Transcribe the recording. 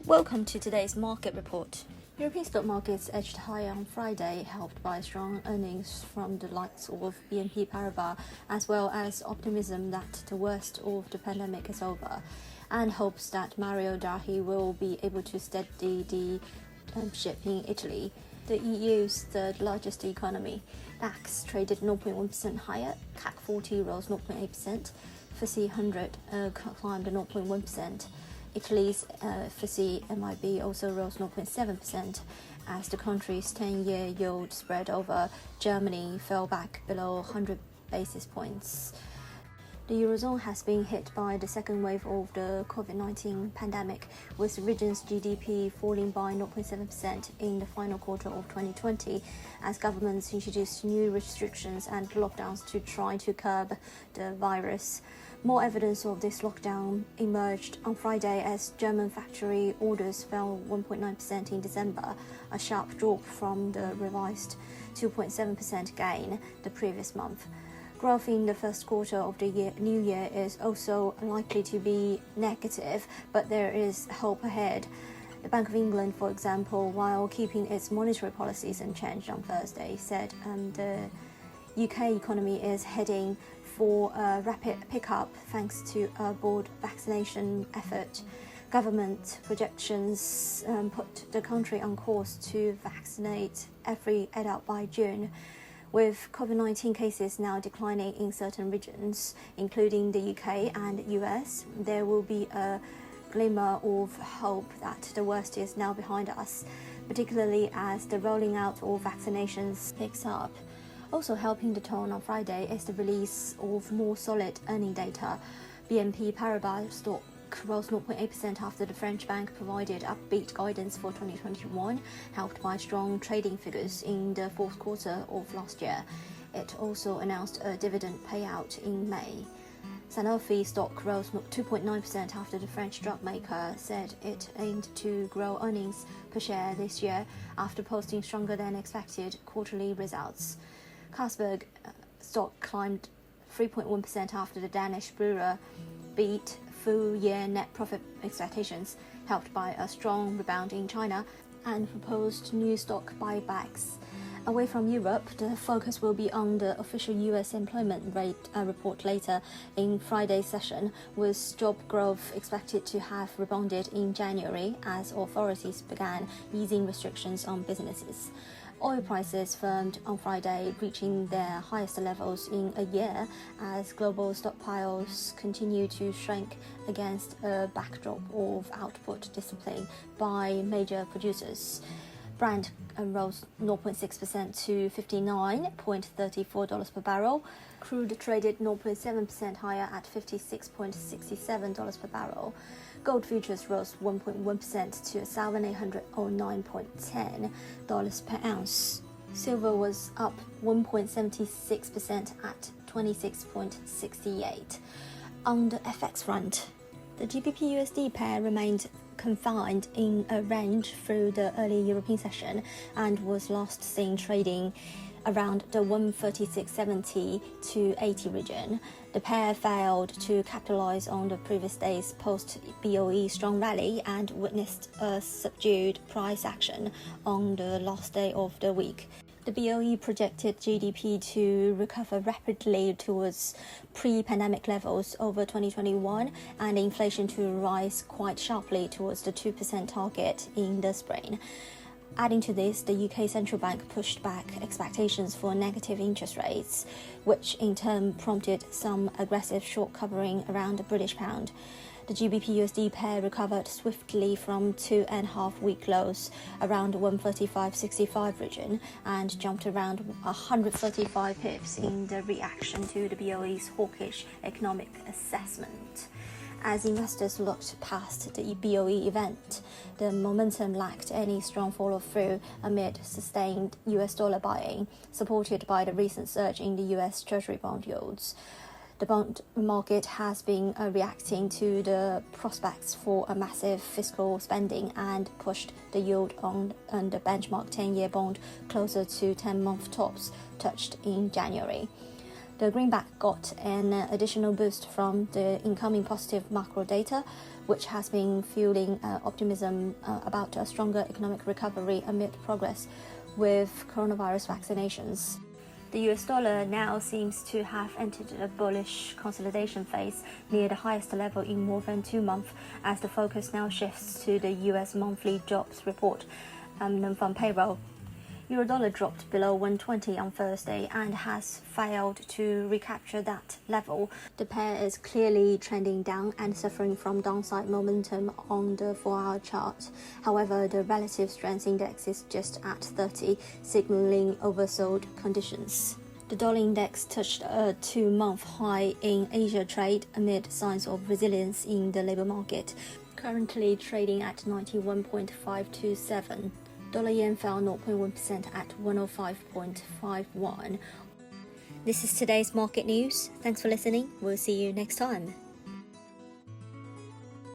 Welcome to today's market report. European stock markets edged higher on Friday, helped by strong earnings from the likes of BNP Paribas, as well as optimism that the worst of the pandemic is over, and hopes that Mario Draghi will be able to steady the ship in Italy, the EU's third largest economy. DAX traded 0.1% higher, CAC 40 rose 0.8%, FTSE 100 climbed 0.1%. Italy's FTSE MIB also rose 0.7% as the country's 10-year yield spread over Germany fell back below 100 basis points. The Eurozone has been hit by the second wave of the COVID-19 pandemic, with the region's GDP falling by 0.7% in the final quarter of 2020 as governments introduced new restrictions and lockdowns to try to curb the virus. More evidence of this lockdown emerged on Friday as German factory orders fell 1.9% in December, a sharp drop from the revised 2.7% gain the previous month. Growth in the first quarter of the new year is also likely to be negative, but there is hope ahead. The Bank of England, for example, while keeping its monetary policies unchanged on Thursday, said the UK economy is heading for a rapid pickup thanks to a broad vaccination effort. Government projections put the country on course to vaccinate every adult by June. With COVID-19 cases now declining in certain regions, including the UK and US, there will be a glimmer of hope that the worst is now behind us, particularly as the rolling out of vaccinations picks up. Also helping the tone on Friday is the release of more solid earning data. BNP Paribas stock rose 0.8% after the French bank provided upbeat guidance for 2021, helped by strong trading figures in the fourth quarter of last year. It also announced a dividend payout in May. Sanofi stock rose 2.9% after the French drug maker said it aimed to grow earnings per share this year after posting stronger than expected quarterly results. Carlsberg stock climbed 3.1% after the Danish brewer beat full-year net profit expectations, helped by a strong rebound in China and proposed new stock buybacks. Away from Europe, the focus will be on the official US employment rate report later in Friday's session, with job growth expected to have rebounded in January as authorities began easing restrictions on businesses. Oil prices firmed on Friday, reaching their highest levels in a year as global stockpiles continue to shrink against a backdrop of output discipline by major producers. Brent rose 0.6% to $59.34 per barrel. Crude traded 0.7% higher at $56.67 per barrel. Gold futures rose 1.1% to $1,809.10 per ounce. Silver was up 1.76% at $26.68. On the FX front, the GBP-USD pair remained confined in a range through the early European session and was last seen trading around the 136.70 to 80 region. The pair failed to capitalize on the previous day's post-BOE strong rally and witnessed a subdued price action on the last day of the week. The BOE projected GDP to recover rapidly towards pre-pandemic levels over 2021 and inflation to rise quite sharply towards the 2% target in the spring. Adding to this, the UK Central Bank pushed back expectations for negative interest rates, which in turn prompted some aggressive short covering around the British pound. The GBP-USD pair recovered swiftly from 2.5-week lows around 135.65 region and jumped around 135 pips in the reaction to the BOE's hawkish economic assessment. As investors looked past the BOE event, the momentum lacked any strong follow-through amid sustained US dollar buying, supported by the recent surge in the US Treasury bond yields. The bond market has been reacting to the prospects for a massive fiscal spending and pushed the yield on the benchmark 10-year bond closer to 10-month tops touched in January. The greenback got an additional boost from the incoming positive macro data, which has been fueling optimism about a stronger economic recovery amid progress with coronavirus vaccinations. The US dollar now seems to have entered a bullish consolidation phase near the highest level in more than 2 months, as the focus now shifts to the US monthly jobs report, non-farm payroll. Euro-dollar dropped below 120 on Thursday and has failed to recapture that level. The pair is clearly trending down and suffering from downside momentum on the 4-hour chart. However, the relative strength index is just at 30, signaling oversold conditions. The dollar index touched a 2-month high in Asia trade amid signs of resilience in the labor market, currently trading at 91.527. Dollar yen fell 0.1% at 105.51. This is today's market news. Thanks for listening. We'll see you next time.